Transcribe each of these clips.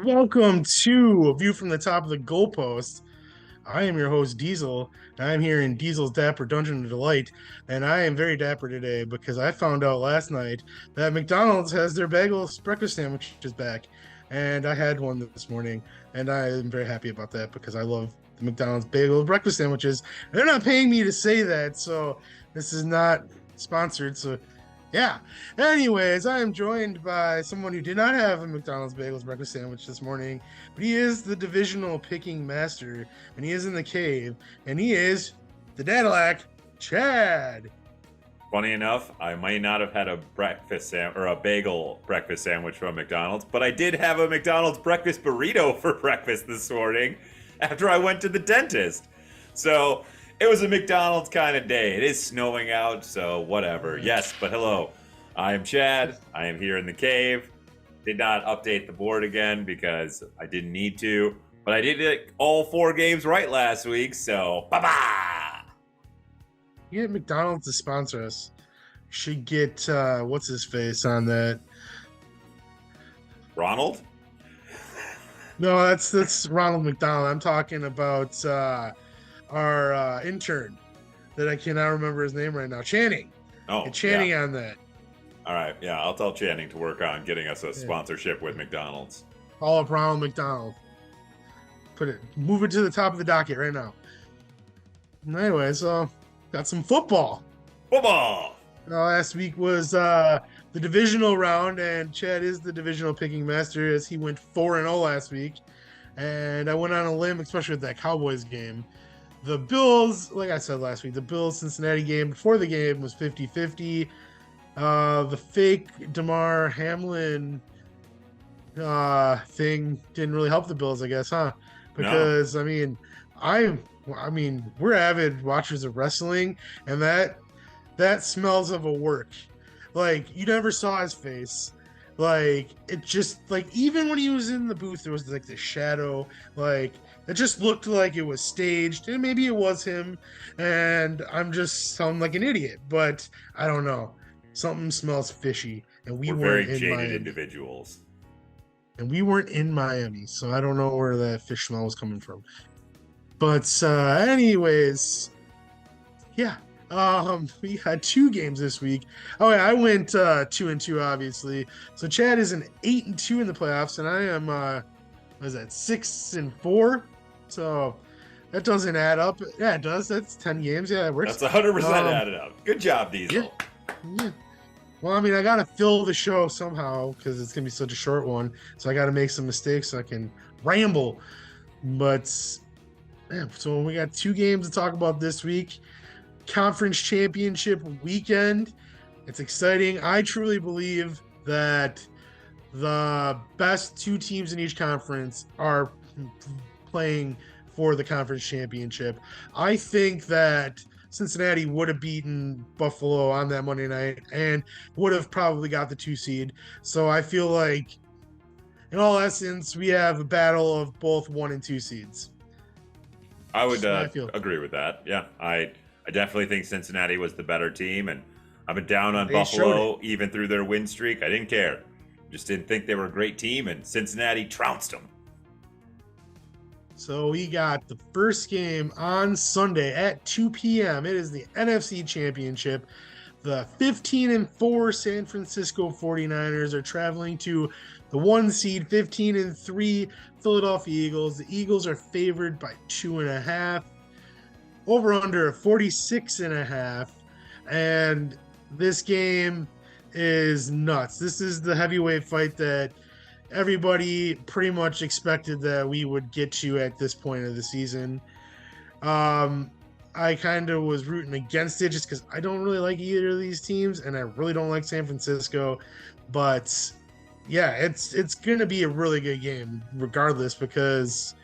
Welcome to A View from the Top of the Goalpost. I am your host, Diesel, and I'm here in Diesel's Dapper Dungeon of Delight. And I am very dapper today because I found out last night that McDonald's has their bagels breakfast sandwiches back. And I had one this morning, and I am very happy about that because I love the McDonald's bagel breakfast sandwiches. They're not paying me to say that, so this is not sponsored. So yeah. Anyways, I am joined by someone who did not have a McDonald's bagels breakfast sandwich this morning, but he is the divisional picking master, and he is in the cave, and he is the Dadilac, Chad. Funny enough, I might not have had a or a bagel breakfast sandwich from McDonald's, but I did have a McDonald's breakfast burrito for breakfast this morning after I went to the dentist. So it was a McDonald's kind of day. It is snowing out, so whatever. Yes, but hello. I am Chad. I am here in the cave. Did not update the board again because I didn't need to, but I did all 4 games right last week, so bye-bye! Get McDonald's to sponsor us. Should get what's his face on that. Ronald? No, that's Ronald McDonald. I'm talking about our intern that I cannot remember his name right now. Channing. Oh, Get Channing yeah. on that. All right, yeah, I'll tell Channing to work on getting us a sponsorship with McDonald's. Call up Ronald McDonald. Move it to the top of the docket right now. Anyway, so got some football. Football! Last week was the divisional round, and Chad is the divisional picking master as he went 4-0 last week. And I went on a limb, especially with that Cowboys game. The Bills, like I said last week, the Bills-Cincinnati game before the game was 50-50. The fake Damar Hamlin thing didn't really help the Bills, I guess, huh? Because no. I mean, we're avid watchers of wrestling, and that smells of a work. Like, you never saw his face. Like, it just, like, even when he was in the booth, there was, like, the shadow. Like, it just looked like it was staged, and maybe it was him, and I'm just sounding like an idiot, but I don't know. Something smells fishy, and we're very in jaded Miami. Individuals. And we weren't in Miami, so I don't know where that fish smell was coming from. But anyways, yeah. We had 2 games this week. Oh yeah, I went 2-2, obviously. So Chad is an 8-2 in the playoffs, and I am what is that, 6-4? So that doesn't add up. Yeah, it does. That's 10 games. Yeah, it works. That's 100% added up. Good job, Diesel. Yeah. Well, I mean, I gotta fill the show somehow because it's gonna be such a short one. So I gotta make some mistakes so I can ramble. But man, so we got 2 games to talk about this week. Conference championship weekend. It's exciting. I truly believe that the best 2 teams in each conference are playing for the conference championship. I think that Cincinnati would have beaten Buffalo on that Monday night and would have probably got the 2 seed. So I feel like, in all essence, we have a battle of both 1 and 2 seeds. I would agree with that. Yeah, I definitely think Cincinnati was the better team, and I've been down on Buffalo even through their win streak. I didn't care. Just didn't think they were a great team, and Cincinnati trounced them. So we got the first game on Sunday at 2 p.m. It is the NFC Championship. The 15-4 San Francisco 49ers are traveling to the 1 seed 15-3 Philadelphia Eagles. The Eagles are favored by 2.5. Over under 46.5. And this game is nuts. This is the heavyweight fight that everybody pretty much expected that we would get to at this point of the season. I kind of was rooting against it just because I don't really like either of these teams, and I really don't like San Francisco. But yeah, it's going to be a really good game regardless because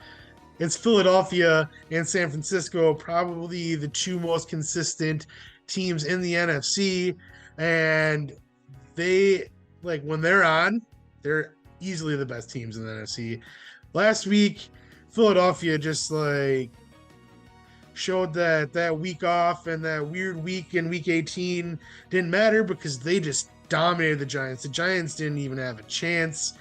it's Philadelphia and San Francisco, probably the 2 most consistent teams in the NFC. And they, like, when they're on, they're easily the best teams in the NFC. Last week, Philadelphia just, like, showed that week off and that weird week in week 18 didn't matter because they just dominated the Giants. The Giants didn't even have a chance.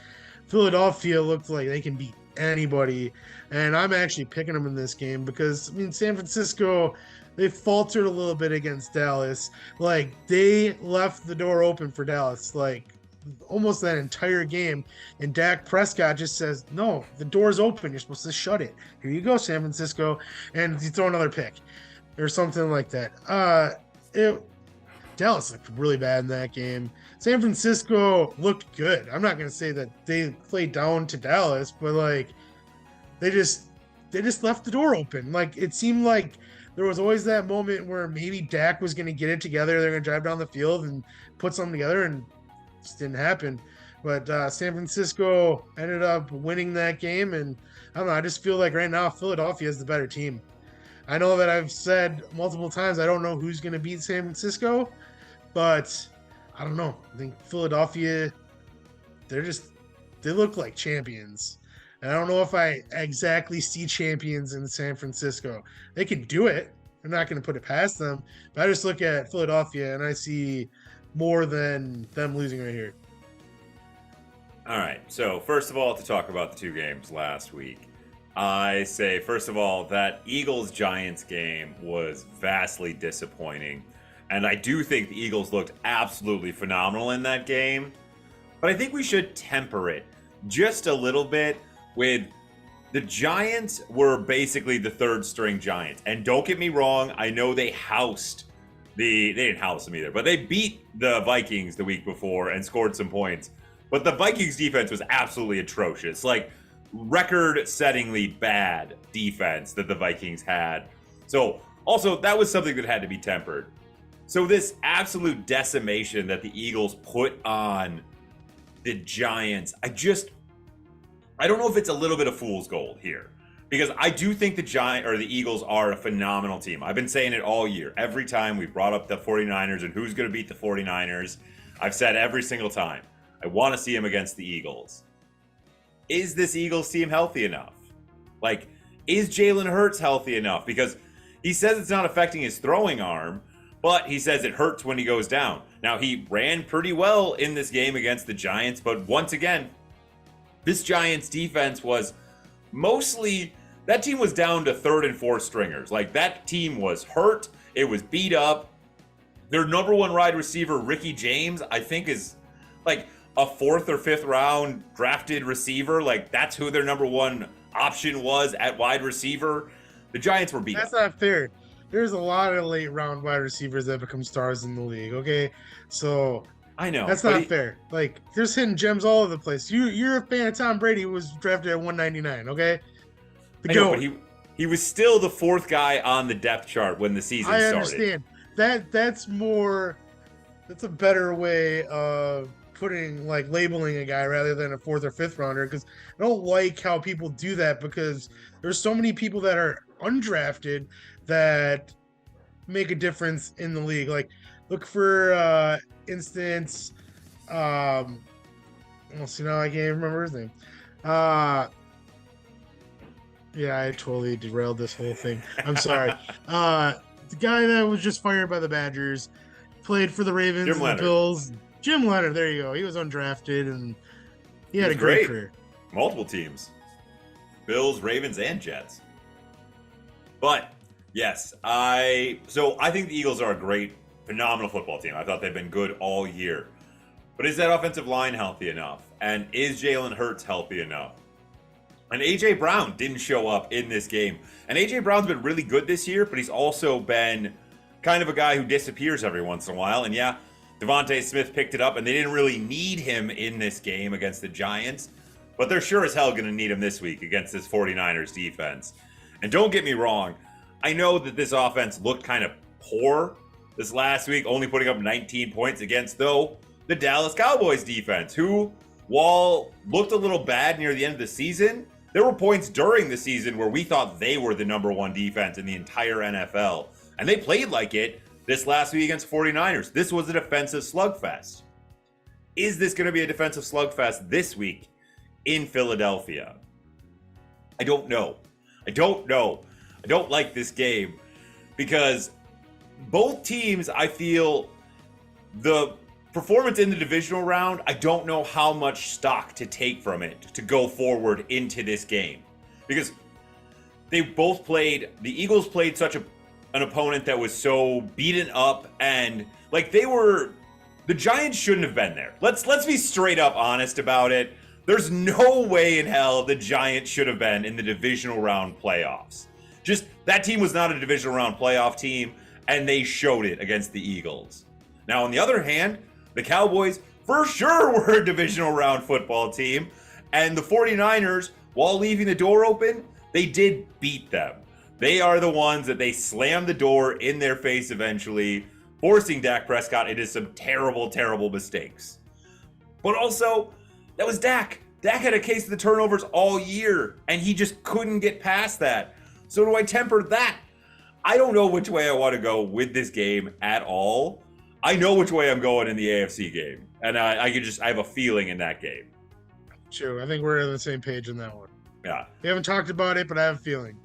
Philadelphia looked like they can beat anybody, and I'm actually picking them in this game because I mean San Francisco, they faltered a little bit against Dallas. Like they left the door open for Dallas, like almost that entire game, and Dak Prescott just says, "No, the door's open. You're supposed to shut it. Here you go, San Francisco," and you throw another pick or something like that. It Dallas looked really bad in that game. San Francisco looked good. I'm not going to say that they played down to Dallas, but like they just left the door open. Like it seemed like there was always that moment where maybe Dak was going to get it together. They're going to drive down the field and put something together, and it just didn't happen. But San Francisco ended up winning that game, and I don't know. I just feel like right now Philadelphia is the better team. I know that I've said multiple times I don't know who's going to beat San Francisco, but I don't know. I think Philadelphia, they look like champions. And I don't know if I exactly see champions in San Francisco. They can do it. I'm not going to put it past them. But I just look at Philadelphia and I see more than them losing right here. All right. So, first of all, to talk about the two games last week, I say, first of all, that Eagles-Giants game was vastly disappointing. And I do think the Eagles looked absolutely phenomenal in that game. But I think we should temper it just a little bit with the Giants were basically the third string Giants. And don't get me wrong, I know they didn't house them either, but they beat the Vikings the week before and scored some points. But the Vikings defense was absolutely atrocious. Like record-settingly bad defense that the Vikings had. So also that was something that had to be tempered. So this absolute decimation that the Eagles put on the Giants, I don't know if it's a little bit of fool's gold here, because I do think the Eagles are a phenomenal team. I've been saying it all year. Every time we brought up the 49ers and who's going to beat the 49ers, I've said every single time, I want to see them against the Eagles. Is this Eagles team healthy enough? Like, is Jalen Hurts healthy enough? Because he says it's not affecting his throwing arm, but he says it hurts when he goes down. Now, he ran pretty well in this game against the Giants, but once again, this Giants defense was mostly, that team was down to third and fourth stringers. Like, that team was hurt. It was beat up. Their number one wide receiver, Ricky James, I think is like a fourth or fifth round drafted receiver. Like, that's who their number one option was at wide receiver. The Giants were beat up. That's not fair. There's a lot of late round wide receivers that become stars in the league. Okay, so I know that's not fair. Like there's hidden gems all over the place. You're a fan of Tom Brady, who was drafted at 199. Okay, I know, but he was still the fourth guy on the depth chart when the season started. I understand that's a better way of putting labeling a guy rather than a fourth or fifth rounder, because I don't like how people do that, because there's so many people that are undrafted that make a difference in the league. Like look for instance, well, see, now I can't remember his name. Yeah, I totally derailed this whole thing. I'm sorry. The guy that was just fired by the Badgers, played for the Ravens and the Bills. Jim Leonard, there you go. He was undrafted and he had a great career. Multiple teams. Bills, Ravens, and Jets. But yes, I think the Eagles are a great, phenomenal football team. I thought they've been good all year. But is that offensive line healthy enough? And is Jalen Hurts healthy enough? And A.J. Brown didn't show up in this game. And A.J. Brown's been really good this year, but he's also been kind of a guy who disappears every once in a while. And yeah, Devontae Smith picked it up, and they didn't really need him in this game against the Giants. But they're sure as hell going to need him this week against this 49ers defense. And don't get me wrong, I know that this offense looked kind of poor this last week, only putting up 19 points against, though, the Dallas Cowboys defense, who, while looked a little bad near the end of the season, there were points during the season where we thought they were the number one defense in the entire NFL. And they played like it this last week against 49ers. This was a defensive slugfest. Is this going to be a defensive slugfest this week in Philadelphia? I don't know. I don't like this game because both teams, I feel, the performance in the divisional round, I don't know how much stock to take from it to go forward into this game. Because they both played, the Eagles played such an opponent that was so beaten up, and like the Giants shouldn't have been there. Let's be straight up honest about it. There's no way in hell the Giants should have been in the divisional round playoffs. Just that team was not a divisional round playoff team, and they showed it against the Eagles. Now, on the other hand, the Cowboys for sure were a divisional round football team, and the 49ers, while leaving the door open, they did beat them. They are the ones that they slammed the door in their face eventually, forcing Dak Prescott into some terrible, terrible mistakes. But also, that was Dak. Dak had a case of the turnovers all year, and he just couldn't get past that. So do I temper that? I don't know which way I want to go with this game at all. I know which way I'm going in the AFC game, and I have a feeling in that game. True. I think we're on the same page in that one. Yeah. We haven't talked about it, but I have a feeling.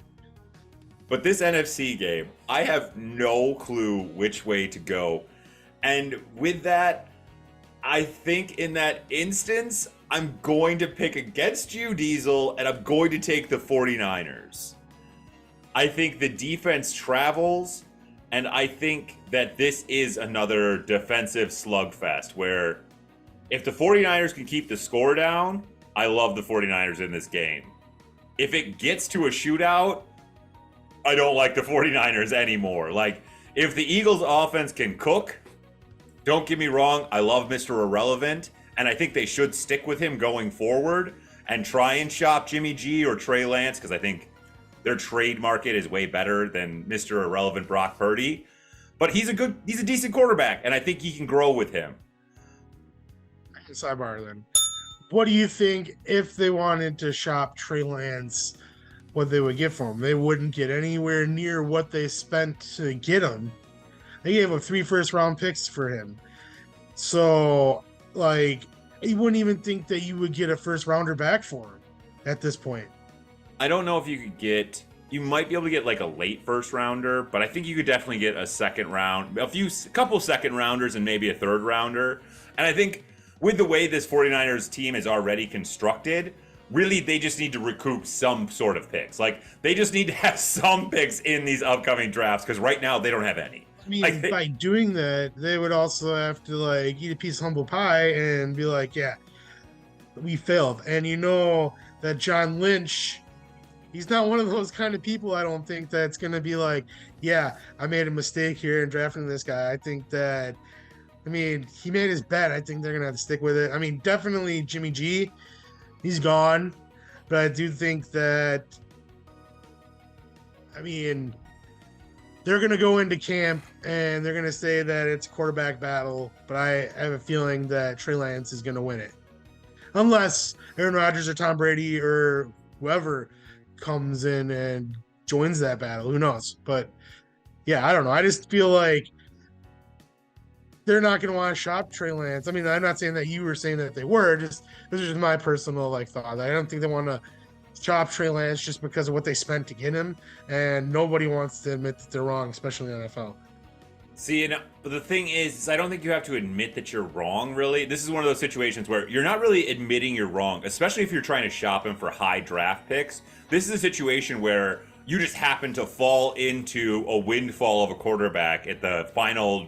But this NFC game, I have no clue which way to go. And with that, I think in that instance, I'm going to pick against you, Diesel, and I'm going to take the 49ers. I think the defense travels, and I think that this is another defensive slugfest where if the 49ers can keep the score down, I love the 49ers in this game. If it gets to a shootout, I don't like the 49ers anymore. Like, if the Eagles offense can cook, don't get me wrong, I love Mr. Irrelevant, and I think they should stick with him going forward and try and shop Jimmy G or Trey Lance, because I think their trade market is way better than Mr. Irrelevant Brock Purdy. But he's a decent quarterback, and I think he can grow with him. Sidebar then. What do you think if they wanted to shop Trey Lance, what they would get for him? They wouldn't get anywhere near what they spent to get him. They gave up 3 first-round picks for him. So, like, you wouldn't even think that you would get a first-rounder back for him at this point. I don't know if you might be able to get like a late first rounder, but I think you could definitely get a second round, a couple second rounders and maybe a third rounder. And I think with the way this 49ers team is already constructed, really they just need to recoup some sort of picks. Like, they just need to have some picks in these upcoming drafts, because right now they don't have any. I mean, by doing that, they would also have to like eat a piece of humble pie and be like, yeah, we failed. And you know that John Lynch, he's not one of those kind of people, I don't think, that's going to be like, yeah, I made a mistake here in drafting this guy. I think that, I mean, he made his bet. I think they're going to have to stick with it. I mean, definitely Jimmy G, he's gone. But I do think that, I mean, they're going to go into camp and they're going to say that it's a quarterback battle. But I have a feeling that Trey Lance is going to win it. Unless Aaron Rodgers or Tom Brady or whoever comes in and joins that battle. Who knows? But yeah, I don't know. I just feel like they're not going to want to shop Trey Lance. I mean, I'm not saying that you were saying that they were. Just this is just my personal like thought. I don't think they want to shop Trey Lance just because of what they spent to get him, and nobody wants to admit that they're wrong, especially in the NFL. See, and the thing is I don't think you have to admit that you're wrong, really. This is one of those situations where you're not really admitting you're wrong, especially if you're trying to shop him for high draft picks. This is a situation where you just happen to fall into a windfall of a quarterback at the final,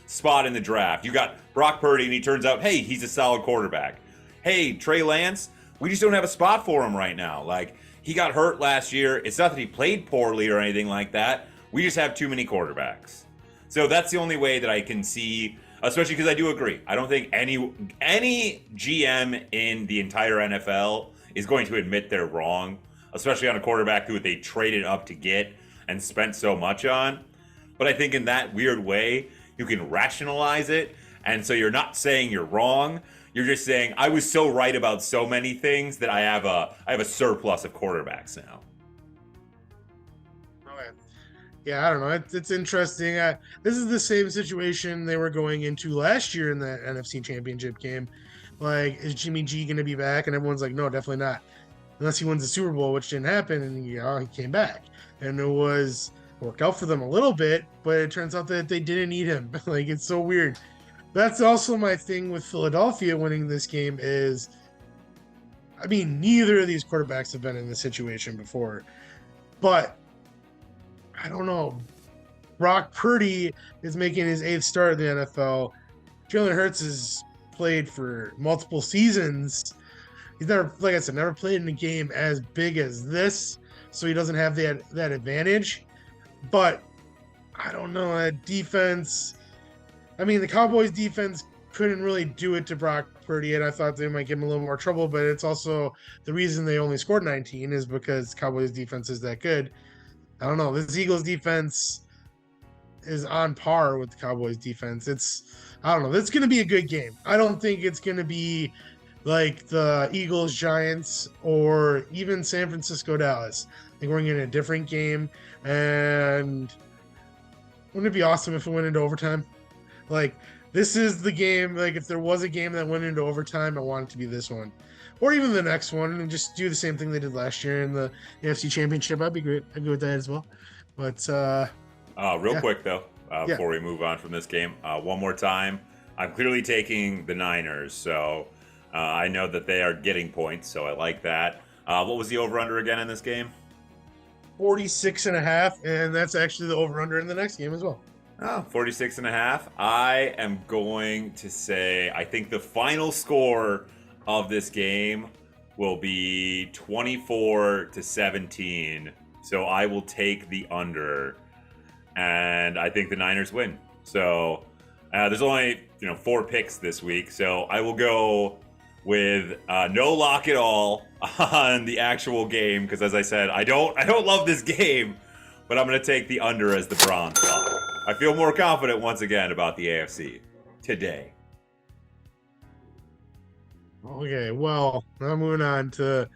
spot in the draft. You got Brock Purdy, and he turns out, hey, he's a solid quarterback. Hey, Trey Lance, we just don't have a spot for him right now. Like, he got hurt last year. It's not that he played poorly or anything like that. We just have too many quarterbacks. So that's the only way that I can see, especially because I do agree. I don't think any GM in the entire NFL is going to admit they're wrong, especially on a quarterback who they traded up to get and spent so much on. But I think in that weird way, you can rationalize it. And so you're not saying you're wrong. You're just saying, I was so right about so many things that I have a surplus of quarterbacks now. Yeah, I don't know. It's interesting. This is the same situation they were going into last year in the NFC Championship game. Like, is Jimmy G going to be back? And everyone's like, no, definitely not. Unless he wins the Super Bowl, which didn't happen, and he came back. And it worked out for them a little bit, but it turns out that they didn't need him. Like, it's so weird. That's also my thing with Philadelphia winning this game is, I mean, neither of these quarterbacks have been in this situation before, but I don't know. Brock Purdy is making his 8th start in the NFL. Jalen Hurts has played for multiple seasons. He's never, like I said, never played in a game as big as this, so he doesn't have that advantage. But I don't know, that defense. I mean, the Cowboys defense couldn't really do it to Brock Purdy, and I thought they might give him a little more trouble, but it's also the reason they only scored 19 is because Cowboys defense is that good. I don't know. This Eagles defense is on par with the Cowboys defense. I don't know. It's going to be a good game. I don't think it's going to be like the Eagles Giants or even San Francisco Dallas. I think we're going to get a different game. And wouldn't it be awesome if it went into overtime? Like, this is the game. Like, if there was a game that went into overtime, I want it to be this one. Or even the next one, and just do the same thing they did last year in the AFC Championship. I'd be great. I'd go with that as well. But real quick though, before we move on from this game, one more time, I'm clearly taking the Niners. So I know that they are getting points, so I like that. What was the over/under again in this game? 46.5, and that's actually the over/under in the next game as well. 46.5. I am going to say I think the final score of this game will be 24-17. So I will take the under, and I think the Niners win. So there's only 4 picks this week, so I will go with no lock at all on the actual game because, as I said, I don't love this game, but I'm going to take the under as the Browns lock. I feel more confident once again about the AFC today. Okay, well, now moving on to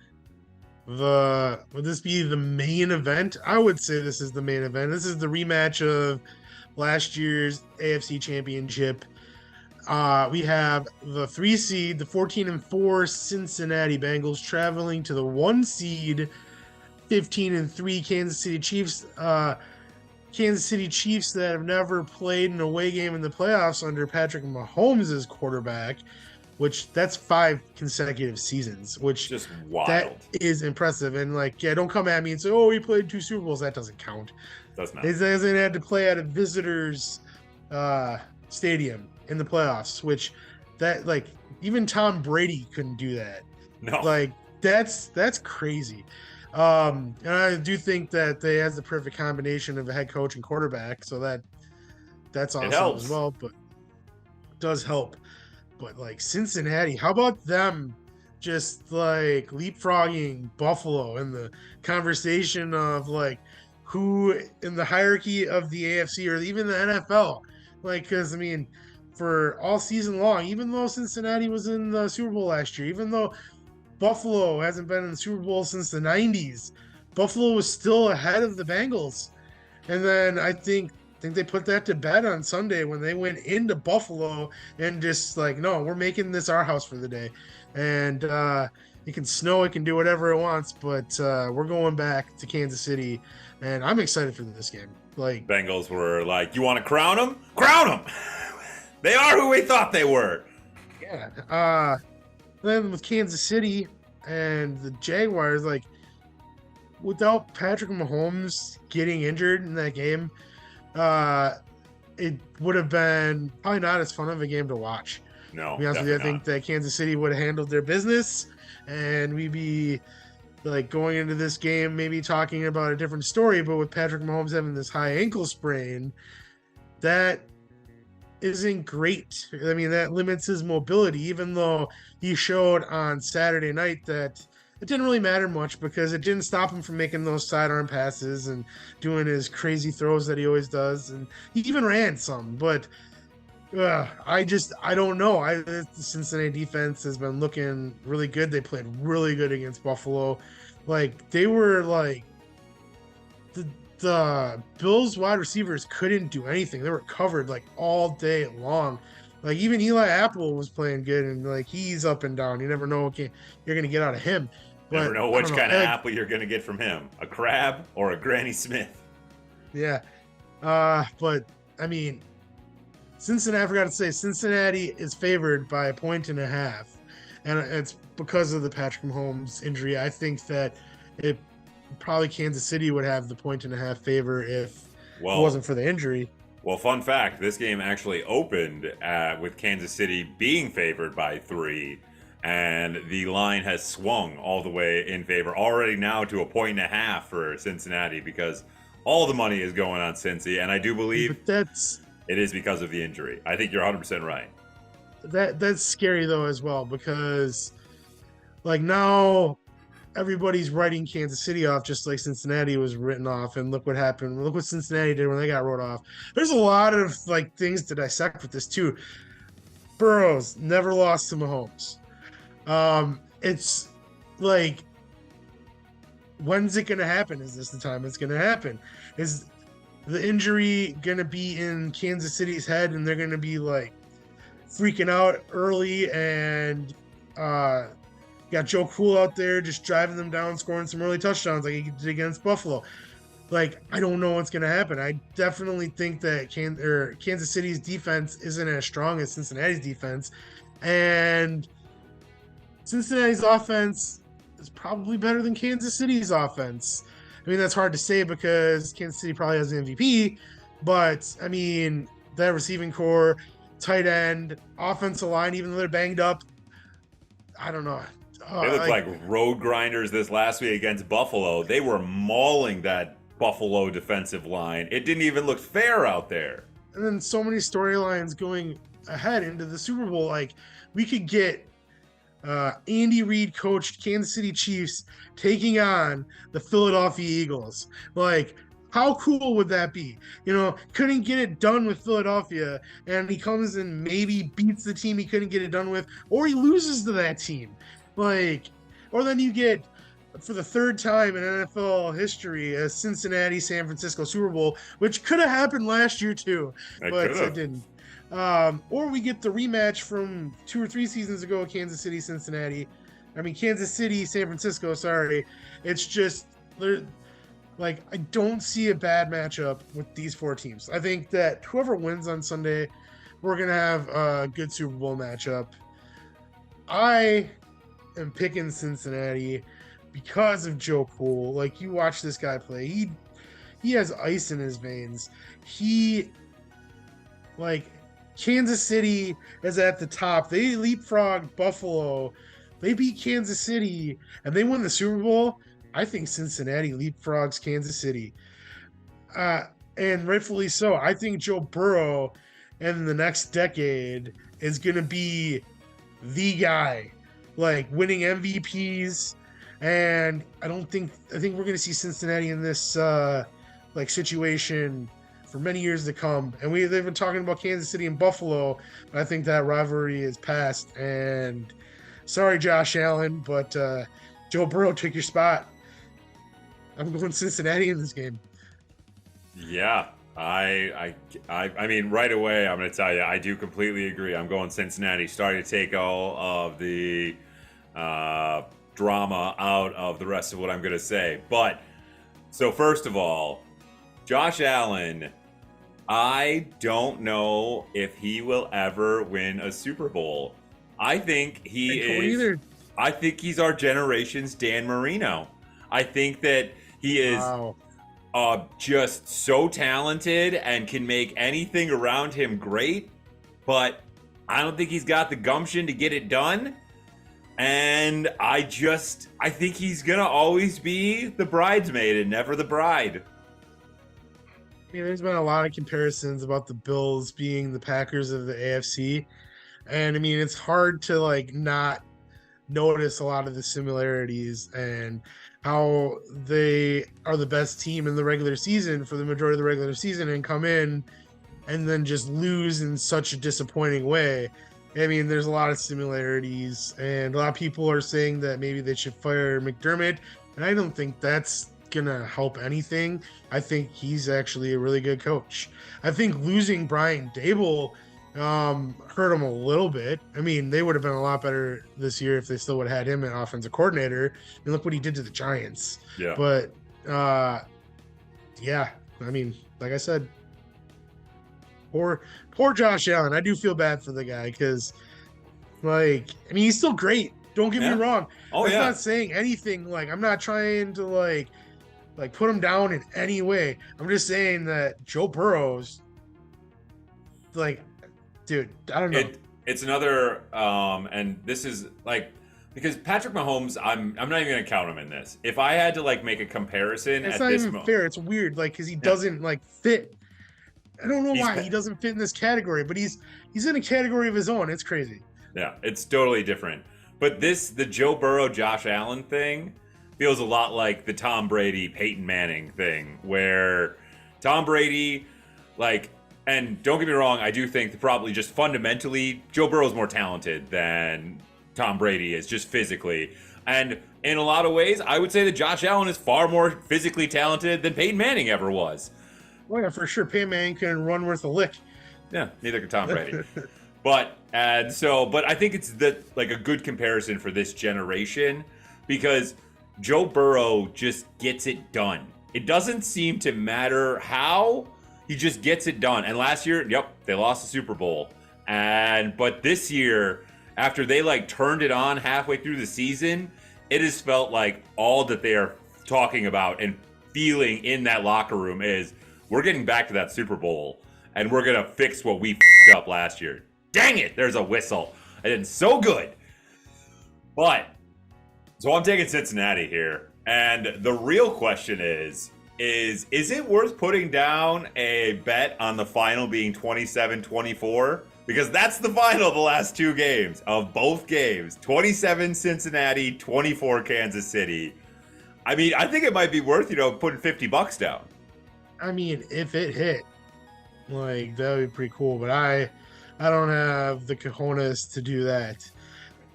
would this be the main event? I would say this is the main event. This is the rematch of last year's AFC Championship. We have the 3 seed, the 14-4 Cincinnati Bengals traveling to the 1 seed, 15-3 Kansas City Chiefs. Kansas City Chiefs that have never played an away game in the playoffs under Patrick Mahomes as quarterback, which that's 5 consecutive seasons, which just wild. That is impressive. And don't come at me and say, oh, he played 2 Super Bowls. That doesn't count. Does not. He hasn't had to play at a visitor's stadium in the playoffs, which even Tom Brady couldn't do that. No. That's crazy. And I do think that they has the perfect combination of a head coach and quarterback, so that's awesome as well. But it does help. But Cincinnati, how about them just leapfrogging Buffalo in the conversation of who in the hierarchy of the AFC or even the NFL? Because I mean, for all season long, even though Cincinnati was in the Super Bowl last year, even though Buffalo hasn't been in the Super Bowl since the 90s, Buffalo was still ahead of the Bengals. And then I think they put that to bed on Sunday when they went into Buffalo and just no, we're making this our house for the day. And it can snow, it can do whatever it wants, but we're going back to Kansas City, and I'm excited for this game. Bengals were you want to crown them? Crown them! They are who we thought they were. Yeah. Then with Kansas City and the Jaguars, without Patrick Mahomes getting injured in that game, it would have been probably not as fun of a game to watch. No, to be honest with you, I think that Kansas City would have handled their business, and we'd be going into this game maybe talking about a different story. But with Patrick Mahomes having this high ankle sprain, that isn't great. I mean, that limits his mobility, even though he showed on Saturday night that it didn't really matter much because it didn't stop him from making those sidearm passes and doing his crazy throws that he always does. And he even ran some, but I don't know. The Cincinnati defense has been looking really good. They played really good against Buffalo. They were the Bills wide receivers couldn't do anything. They were covered all day long. Even Eli Apple was playing good, and he's up and down. You never know what you're going to get out of him. But never know which kind of apple you're going to get from him, a crab or a Granny Smith. Yeah. But I mean, Cincinnati, I forgot to say, Cincinnati is favored by 1.5 points, and it's because of the Patrick Mahomes injury. I think that it probably Kansas City would have the 1.5 point favor if it Well, wasn't for the injury. well, fun fact: this game actually opened with Kansas City being favored by 3, and the line has swung all the way in favor already now to 1.5 points for Cincinnati because all the money is going on Cincy, and I do believe But that's it is because of the injury. I think you're 100% right. that's scary though as well, because like now everybody's writing Kansas City off just like Cincinnati was written off, and look what happened. Look what Cincinnati did when they got wrote off. There's a lot of like things to dissect with this too. Burrows never lost to Mahomes. It's like, when's it gonna happen? Is this the time it's gonna happen? Is the injury gonna be in Kansas City's head and they're gonna be like freaking out early, and got Joe Cool out there just driving them down, scoring some early touchdowns like he did against Buffalo? Like, I don't know what's going to happen. I definitely think that Kansas City's defense isn't as strong as Cincinnati's defense, and Cincinnati's offense is probably better than Kansas City's offense. I mean, that's hard to say because Kansas City probably has the MVP, but I mean, that receiving core, tight end, offensive line, even though they're banged up, I don't know. They looked like road grinders this last week against Buffalo. They were mauling that Buffalo defensive line. It didn't even look fair out there. And then so many storylines going ahead into the Super Bowl. Like, we could get Andy Reid coached Kansas City Chiefs taking on the Philadelphia Eagles. Like, how cool would that be? You know, couldn't get it done with Philadelphia, and he comes and maybe beats the team he couldn't get it done with, or he loses to that team. Like, or then you get, for the third time in NFL history, a Cincinnati-San Francisco Super Bowl, which could have happened last year too, but it didn't. Or we get the rematch from 2 or 3 seasons ago, Kansas City, Cincinnati. I mean, Kansas City, San Francisco, sorry. It's just, like, I don't see a bad matchup with these 4 teams. I think that whoever wins on Sunday, we're going to have a good Super Bowl matchup. I am picking Cincinnati because of Joe Cool. Like, you watch this guy play. He has ice in his veins. Kansas City is at the top. They leapfrogged Buffalo. They beat Kansas City, and they win the Super Bowl. I think Cincinnati leapfrogs Kansas City. And rightfully so. I think Joe Burrow in the next decade is going to be the guy, like, winning MVPs. And I think we're going to see Cincinnati in this situation for many years to come. And they've been talking about Kansas City and Buffalo, but I think that rivalry is past. And sorry, Josh Allen, but Joe Burrow took your spot. I'm going Cincinnati in this game. Yeah, I mean, right away, I'm going to tell you, I do completely agree. I'm going Cincinnati, starting to take all of the drama out of the rest of what I'm going to say. But, so first of all, Josh Allen, I don't know if he will ever win a Super Bowl. I think I think he's our generation's Dan Marino. I think that he is just so talented and can make anything around him great, but I don't think he's got the gumption to get it done. And I think he's gonna always be the bridesmaid and never the bride. I mean, there's been a lot of comparisons about the Bills being the Packers of the AFC. And I mean, it's hard to like not notice a lot of the similarities and how they are the best team in the regular season for the majority of the regular season and come in and then just lose in such a disappointing way. I mean, there's a lot of similarities, and a lot of people are saying that maybe they should fire McDermott, and I don't think that's gonna help anything. I think he's actually a really good coach. I think losing Brian Dable hurt him a little bit. I mean, they would have been a lot better this year if they still would have had him an offensive coordinator. And look what he did to the Giants. Yeah. But yeah, I mean, like I said, poor Josh Allen. I do feel bad for the guy because, like, I mean, he's still great. Don't get me Yeah. wrong. Oh That's yeah. not saying anything. Like, I'm not trying to like put him down in any way. I'm just saying that Joe Burrow's like, dude, I don't know. It's another and this is like because Patrick Mahomes, I'm not even gonna count him in this. If I had to like make a comparison It's at not this even moment, fair. It's weird, like, because he yeah, doesn't like fit. I don't know he's why he doesn't fit in this category, but he's in a category of his own. It's crazy. yeah, it's totally different. But the Joe Burrow Josh Allen thing feels a lot like the Tom Brady Peyton Manning thing, where Tom Brady, like, and don't get me wrong, I do think that probably just fundamentally Joe Burrow's more talented than Tom Brady is, just physically. And in a lot of ways, I would say that Josh Allen is far more physically talented than Peyton Manning ever was. Oh yeah, for sure. Peyton Manning can run worth a lick. Yeah, neither could Tom Brady. But I think it's like a good comparison for this generation because Joe Burrow just gets it done. It doesn't seem to matter how, he just gets it done. And last year, yep, they lost the Super Bowl. But this year, after they like turned it on halfway through the season, it has felt like all that they are talking about and feeling in that locker room is we're getting back to that Super Bowl and we're gonna fix what we f***ed up last year. Dang it, there's a whistle. And it's so good. But, so I'm taking Cincinnati here. And the real question is it worth putting down a bet on the final being 27-24? Because that's the final of the last two games, of both games. 27 Cincinnati, 24 Kansas City. I mean, I think it might be worth, putting $50 down. I mean, if it hit, like, that would be pretty cool. But I don't have the cojones to do that.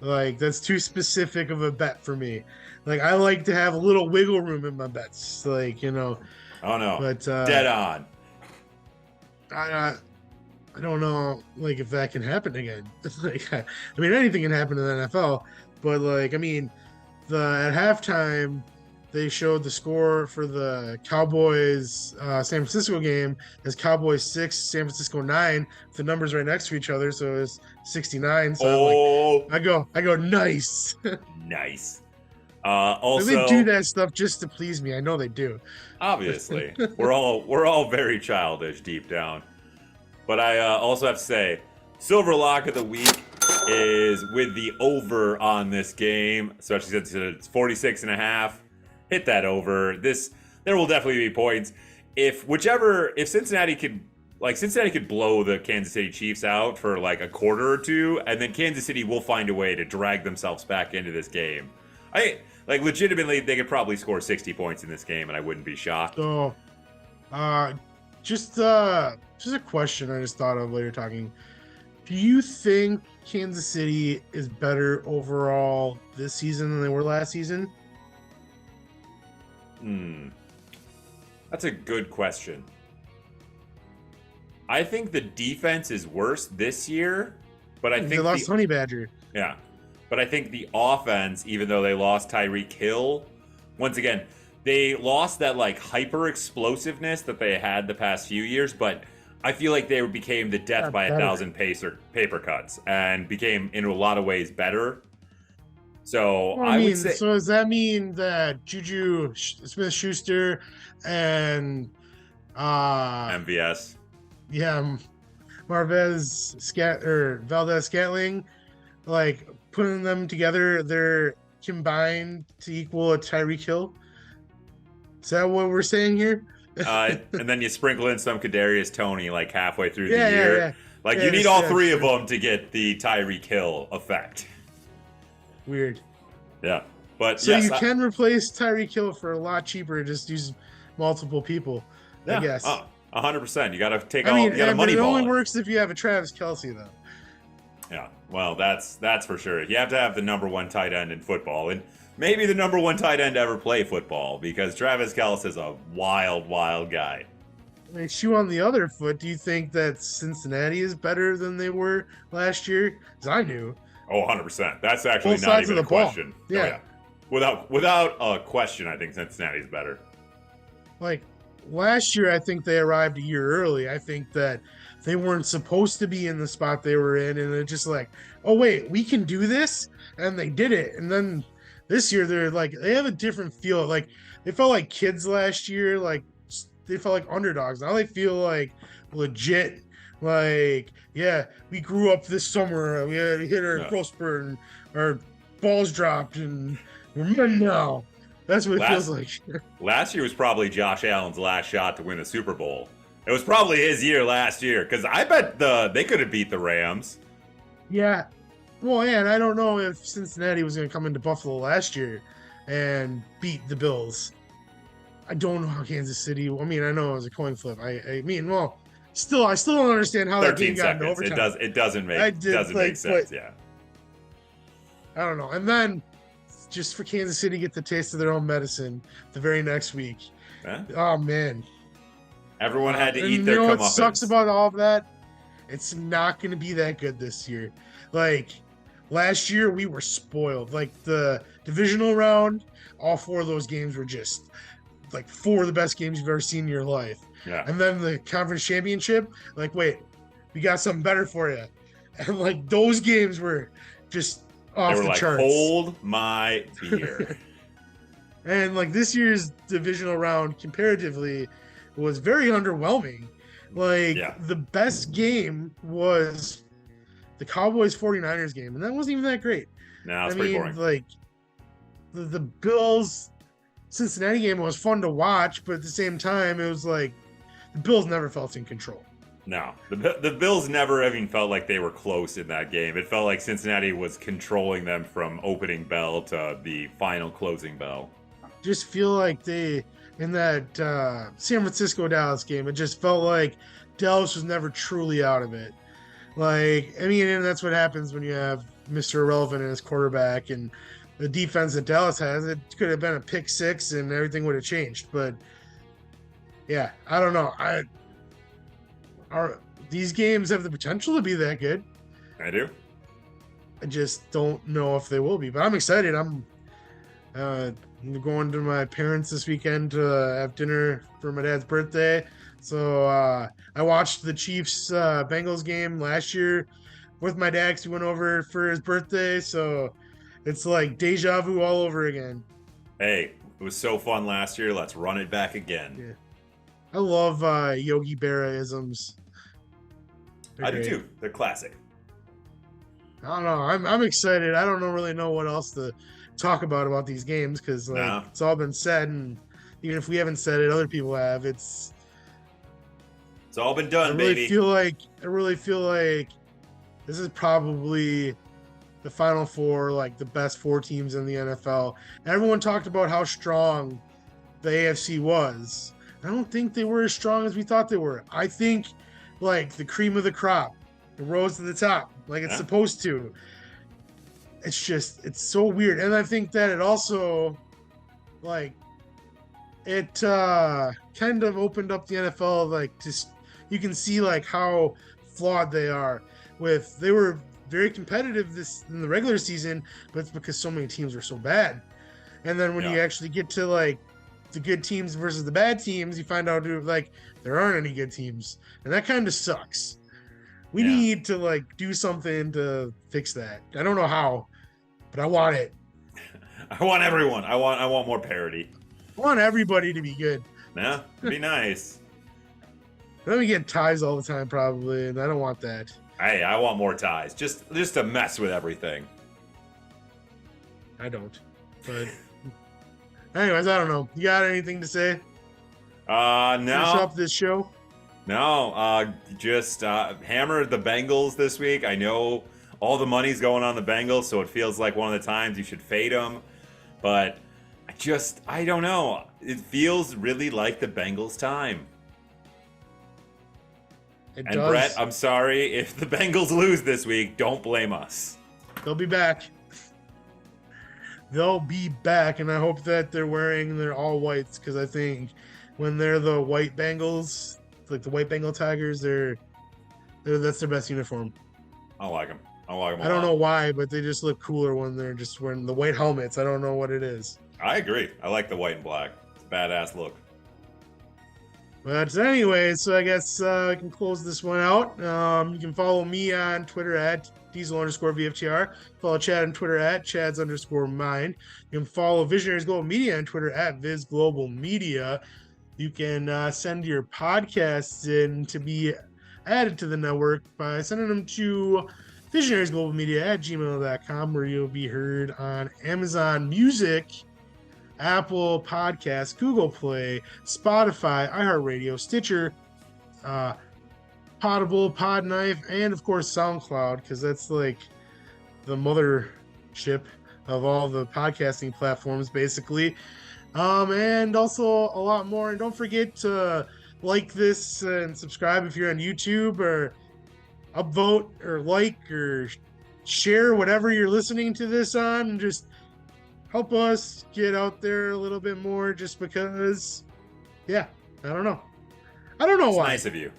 Like, that's too specific of a bet for me. Like, I like to have a little wiggle room in my bets. Like, Oh no. But dead on. I don't know, like, if that can happen again. Like, I mean, anything can happen in the NFL. But, like, I mean, at halftime, they showed the score for the Cowboys San Francisco game as Cowboys 6, San Francisco 9. The numbers right next to each other, so it's 69. So I go nice. Nice. Also, they do that stuff just to please me. I know they do. Obviously, we're all very childish deep down. But I also have to say, Silver Lock of the Week is with the over on this game, especially since it's 46.5. Hit that over. There will definitely be points. If Cincinnati could blow the Kansas City Chiefs out for like a quarter or two, and then Kansas City will find a way to drag themselves back into this game. Legitimately, they could probably score 60 points in this game, and I wouldn't be shocked. So, just a question I just thought of while you're talking. Do you think Kansas City is better overall this season than they were last season? That's a good question. I think the defense is worse this year, but I think they lost Honey Badger. Yeah. But I think the offense, even though they lost Tyreek Hill, once again, they lost that like hyper explosiveness that they had the past few years, but I feel like they became the death by 1,000 paper cuts and became in a lot of ways better. So I would say. So does that mean that Juju Smith-Schuster and MVS? Yeah, Valdez Scantling, like putting them together, they're combined to equal a Tyreek Hill. Is that what we're saying here? And then you sprinkle in some Kadarius Toney like halfway through the year. Yeah. Like you need all three of them to get the Tyreek Hill effect. Weird. Yeah, but so you can replace Tyreek Hill for a lot cheaper. Just use multiple people. Yeah, I guess. 100%. You got to take all. You got to moneyball. It only works if you have a Travis Kelce, though. Yeah, well, that's for sure. You have to have the number one tight end in football, and maybe the number one tight end to ever play football, because Travis Kelce is a wild, wild guy. I mean, shoe on the other foot, do you think that Cincinnati is better than they were last year? Because I knew. Oh, 100%. That's actually not even a question. Yeah. Oh, yeah. Without a question, I think Cincinnati's better. Like, last year I think they arrived a year early. I think that they weren't supposed to be in the spot they were in, and they're just like, oh wait, we can do this, and they did it. And then this year they're like they have a different feel. Like they felt like kids last year, like they felt like underdogs. Now they feel like legit. Like, yeah, we grew up this summer. We had hit our Yeah. growth spurt and our balls dropped, and we're men now. That's what it feels like. Last year was probably Josh Allen's last shot to win a Super Bowl. It was probably his year last year because I bet they could have beat the Rams. Yeah. Well, yeah, and I don't know if Cincinnati was going to come into Buffalo last year and beat the Bills. I don't know how Kansas City. I mean, I know it was a coin flip. I mean, well, I still don't understand how that game 13 got into seconds. overtime. It doesn't make sense. Yeah. I don't know. And then just for Kansas City to get the taste of their own medicine the very next week. Huh? Oh man. Everyone had to eat And their you know what comeuppance. sucks about all of that? It's not going to be that good this year. Like last year, we were spoiled. Like the divisional round, all 4 of those games were just like 4 of the best games you've ever seen in your life. Yeah. And then the conference championship, like, wait, we got something better for you. And like those games were just off They were the like, charts. hold my beer. And like this year's divisional round comparatively was very underwhelming. Like the best game was the Cowboys 49ers game, and that wasn't even that great. No, it's pretty boring. Like the Bills Cincinnati game was fun to watch, but at the same time, it was like the Bills never felt in control. No, the Bills never even felt like they were close in that game. It felt like Cincinnati was controlling them from opening bell to the final closing bell. Just feel like they in that San Francisco Dallas game, it just felt like Dallas was never truly out of it. Like, I mean, and that's what happens when you have Mr. Irrelevant as quarterback and the defense that Dallas has. It could have been a pick 6 and everything would have changed. But yeah, I don't know. These games have the potential to be that good. I do. I just don't know if they will be. But I'm excited. I'm going to my parents this weekend to have dinner for my dad's birthday. So I watched the Chiefs Bengals game last year with my dad because he went over for his birthday. So it's like deja vu all over again. Hey, it was so fun last year. Let's run it back again. Yeah. I love Yogi Berra-isms. I do too. They're classic. I don't know. I'm excited. I don't really know what else to talk about these games because it's all been said, and even if we haven't said it, other people have. It's all been done, I really baby. I really feel like this is probably the Final Four, like the best 4 teams in the NFL. Everyone talked about how strong the AFC was. I don't think they were as strong as we thought they were. I think like the cream of the crop, it rose to the top like it's supposed to. It's so weird. And I think that it also like it kind of opened up the NFL, like just you can see like how flawed they are. They were very competitive in the regular season, but it's because so many teams were so bad. And then when you actually get to like the good teams versus the bad teams, you find out like there aren't any good teams, and that kind of sucks. We need to like do something to fix that. I don't know how, but I want it. I want everyone. I want more parity. I want everybody to be good. Yeah, it'd be nice. Then we get ties all the time probably, and I don't want that. Hey, I want more ties. Just to mess with everything. I don't. But anyways, I don't know. You got anything to say? No. Finish up this show? No. Just hammer the Bengals this week. I know all the money's going on the Bengals, so it feels like one of the times you should fade them. But I don't know. It feels really like the Bengals' time. It and does. Brett, I'm sorry if the Bengals lose this week. Don't blame us. They'll be back. They'll be back, and I hope that they're wearing their all whites because I think when they're the white Bengals, like the white Bengal Tigers, that's their best uniform. I like them. I don't know why, but they just look cooler when they're just wearing the white helmets. I don't know what it is. I agree. I like the white and black. It's a badass look. But anyway, so I guess I can close this one out. You can follow me on Twitter at diesel_VFTR. Follow Chad on Twitter at Chads_mind. You can follow Visionaries Global Media on Twitter at Viz Global Media. You can send your podcasts in to be added to the network by sending them to visionariesglobalmedia@gmail.com, where you'll be heard on Amazon Music, Apple Podcasts, Google Play, Spotify, iHeartRadio, Stitcher, Potable, Podknife, and of course SoundCloud, because that's like the mothership of all the podcasting platforms, basically. And also a lot more. And don't forget to like this and subscribe if you're on YouTube, or upvote or like or share whatever you're listening to this on, and just help us get out there a little bit more, just because, yeah, I don't know It's why. nice of you.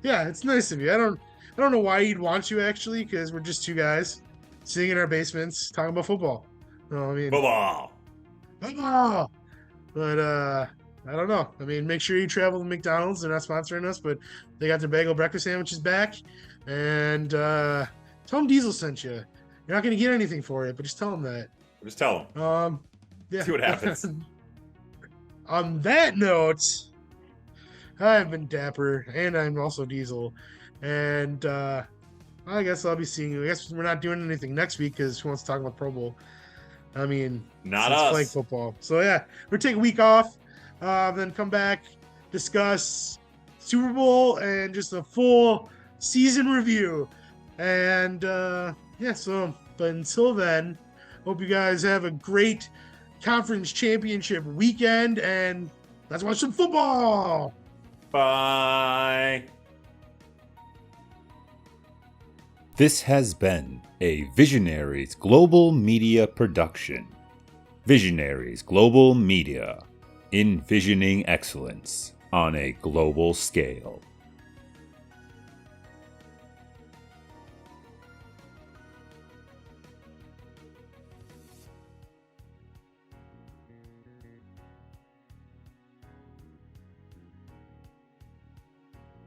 Yeah, it's nice of you. I don't know why you'd want to, actually, because we're just two guys sitting in our basements talking about football. No, I mean, Football. football. But I don't know. I mean, make sure you travel to McDonald's. They're not sponsoring us, but they got their bagel breakfast sandwiches back. And tell them Diesel sent you. You're not going to get anything for it, but just tell them that. Just tell them. Yeah. See what happens. On that note, I've been Dapper, and I'm also Diesel. And I guess I'll be seeing you. I guess we're not doing anything next week because who wants to talk about Pro Bowl? I mean, Not it's us. flag football. So yeah, we're taking a week off, then come back, discuss Super Bowl and just a full season review. And yeah, so but until then, hope you guys have a great conference championship weekend, and let's watch some football. Bye. This has been a Visionaries Global Media production. Visionaries Global Media, envisioning excellence on a global scale.